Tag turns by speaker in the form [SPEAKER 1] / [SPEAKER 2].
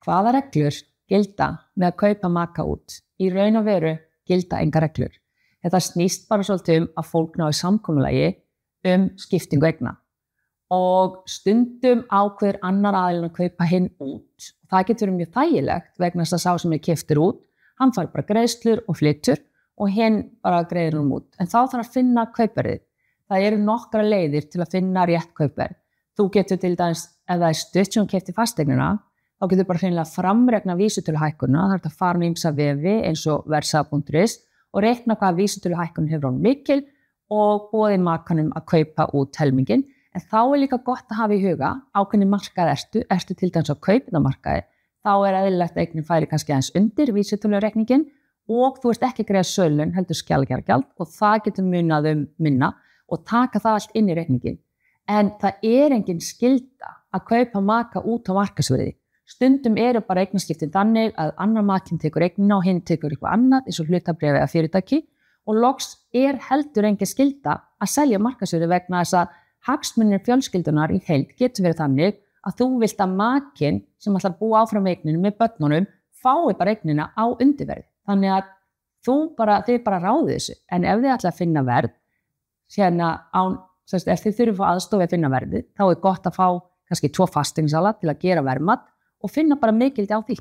[SPEAKER 1] hvaða reglur gilda með að kaupa maka út? Í raun og veru gilda engar reglur. Þetta snýst bara svolítið að fólk nái samkomulagi skiptingu eigna. Og stundum ákveður annar aðilinn að kaupa hinn út. Það getur mjög þægilegt vegna þess að sá sem keyptur út, hann fær bara greiðslur og flytur og hinn bara greiðir honum út. En þá þarf að finna kaupverðið. Það eru nokkra leiðir til að finna rétt kaupverð. Þú getur til dæmis, ef það stutt sem keypti fasteignina, þá getur bara hreinlega framreikna vísitöluhækkunina. Það er að fara með ýmsa vefi eins og verðsaga.is og reikna hvaða vísitöluhækkun hefur hann mikil og boðið makanum að kaupa út helminginn. En þá er líka gott að hafa í huga ákveðni markað ertu til dæmis á kaupendamarkaði, þá er eðlilegt að eignin færi kannski aðeins undir vísitölureikningin og þú ert ekki að greiða sölun heldur skjalagerðargjald og það getur munað minna og taka það allt inn í reikningin. En það er engin skylda að kaupa maka út á markaðsvirði. Stundum eru bara eignaskiptin þannig að annar makinn tekur eignina og hinn tekur eitthvað annað eins og hlutabréf eða fyrirtæki og loks er heldur engin skylda að selja markaðsvirði vegna þess að hagsmunir fjölskyldunar í heild getur verið þannig að þú vilt að makinn sem ætlar að búa áfram eigninu með börnunum fái bara eignina á undirverði. Þannig að þið bara ráðið þessu. En ef þið ætla að finna verð, ef þið þurfum að fá aðstoð að finna verðið, þá er gott að fá kannski 2 fasteignasala til að gera verðmat og finna bara mikilvægt á því.